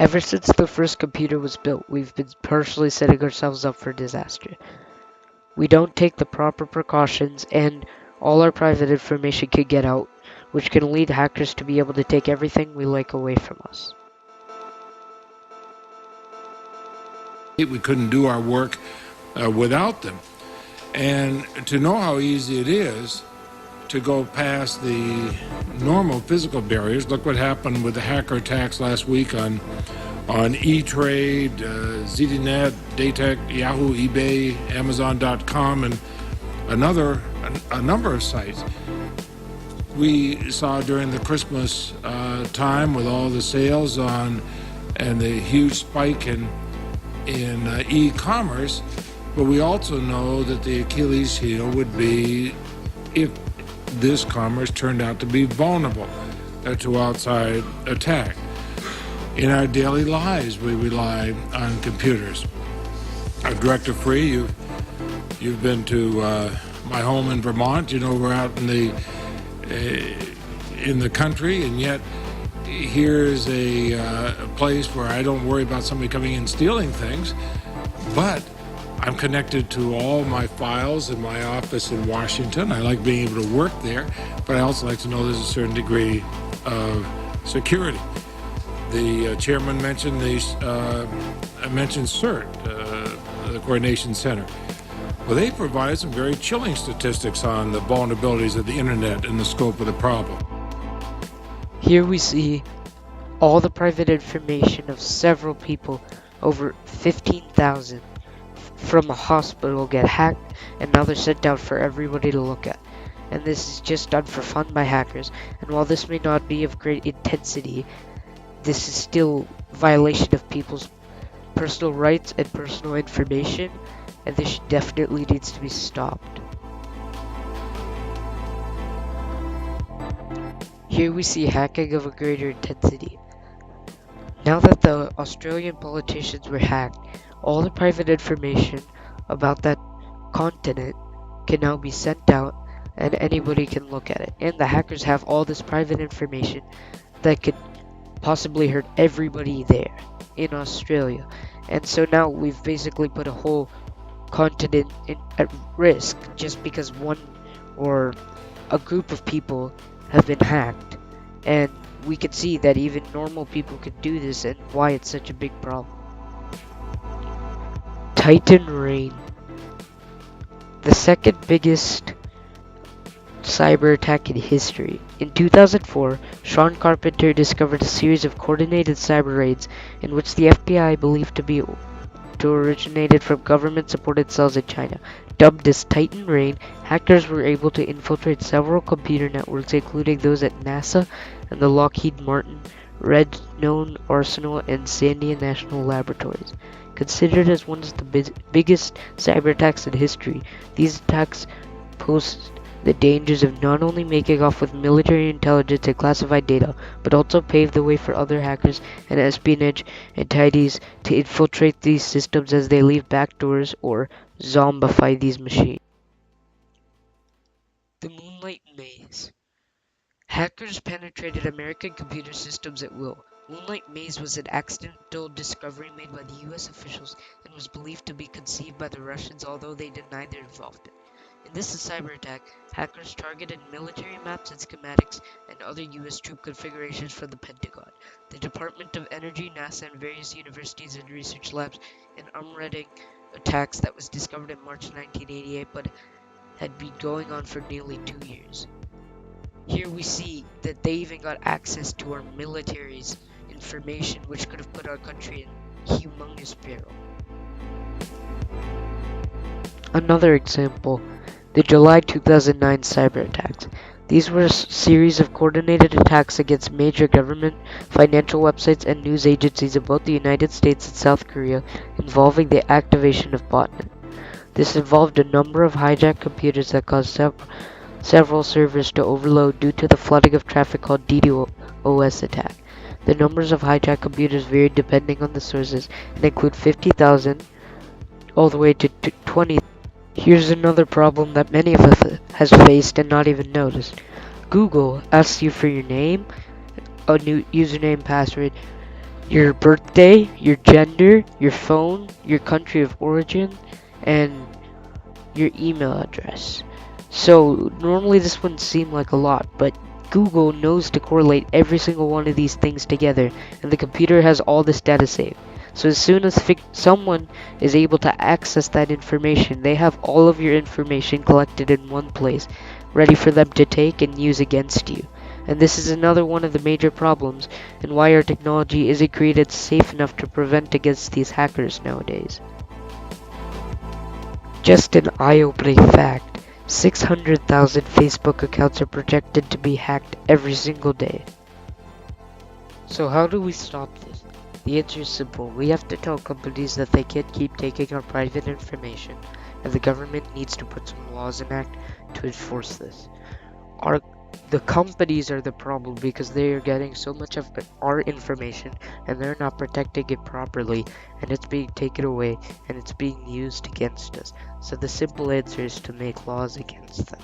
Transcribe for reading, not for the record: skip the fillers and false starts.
Ever since the first computer was built, we've been partially setting ourselves up for disaster. We don't take the proper precautions, and all our private information can get out, which can lead hackers to be able to take everything we like away from us. We couldn't do our work without them. And to know how easy it is to go past the normal physical barriers, look what happened with the hacker attacks last week on E-Trade, ZDNet, Datec, Yahoo, eBay, Amazon.com, and a number of sites. We saw during the Christmas time with all the sales on and the huge spike in e-commerce, but we also know that the Achilles heel would be if this commerce turned out to be vulnerable to outside attack. In our daily lives, we rely on computers. Director Free, you've been to my home in Vermont. You know, we're out in the country, and yet here's a place where I don't worry about somebody coming in and stealing things, but I'm connected to all my files in my office in Washington. I like being able to work there, but I also like to know there's a certain degree of security. The chairman mentioned mentioned CERT, the Coordination Center. Well, they provide some very chilling statistics on the vulnerabilities of the internet and the scope of the problem. Here we see all the private information of several people, over 15,000, from a hospital get hacked, and now they're sent out for everybody to look at. And this is just done for fun by hackers, and while this may not be of great intensity, this is still violation of people's personal rights and personal information, and this definitely needs to be stopped. Here we see hacking of a greater intensity. Now that the Australian politicians were hacked, all the private information about that continent can now be sent out and anybody can look at it. And the hackers have all this private information that could possibly hurt everybody there in Australia. And so now we've basically put a whole continent at risk just because one or a group of people have been hacked. And we could see that even normal people could do this and why it's such a big problem. Titan rain. The second biggest cyber attack in history. In 2004, Sean Carpenter discovered a series of coordinated cyber raids in which the FBI believed to originated from government-supported cells in China. Dubbed as Titan Rain, hackers were able to infiltrate several computer networks, including those at NASA and the Lockheed Martin, Redstone Arsenal, and Sandia National Laboratories. Considered as one of the biggest cyber attacks in history, these attacks posed the dangers of not only making off with military intelligence and classified data, but also paved the way for other hackers and espionage entities to infiltrate these systems as they leave backdoors or zombify these machines. The Moonlight Maze. Hackers penetrated American computer systems at will. Moonlight Maze was an accidental discovery made by the US officials and was believed to be conceived by the Russians, although they denied their involvement. In this cyber attack, hackers targeted military maps and schematics and other US troop configurations from the Pentagon, the Department of Energy, NASA, and various universities and research labs, in unreading attacks that was discovered in March 1988 but had been going on for nearly 2 years. Here we see that they even got access to our military's information, which could have put our country in humongous peril. Another example, the July 2009 cyber attacks. These were a series of coordinated attacks against major government, financial websites, and news agencies in both the United States and South Korea, involving the activation of botnet. This involved a number of hijacked computers that caused several servers to overload due to the flooding of traffic called DDoS attack. The numbers of hijacked computers varied depending on the sources and include 50,000 all the way to 20,000. Here's another problem that many of us has faced and not even noticed. Google asks you for your name, a new username, password, your birthday, your gender, your phone, your country of origin, and your email address. So normally this wouldn't seem like a lot, but Google knows to correlate every single one of these things together, and the computer has all this data saved. So as soon as someone is able to access that information, they have all of your information collected in one place, ready for them to take and use against you. And this is another one of the major problems and why our technology isn't created safe enough to prevent against these hackers nowadays. Just an eye-opening fact, 600,000 Facebook accounts are projected to be hacked every single day. So how do we stop this? The answer is simple. We have to tell companies that they can't keep taking our private information, and the government needs to put some laws in act to enforce this. The companies are the problem because they are getting so much of our information and they're not protecting it properly, and it's being taken away and it's being used against us. So the simple answer is to make laws against them.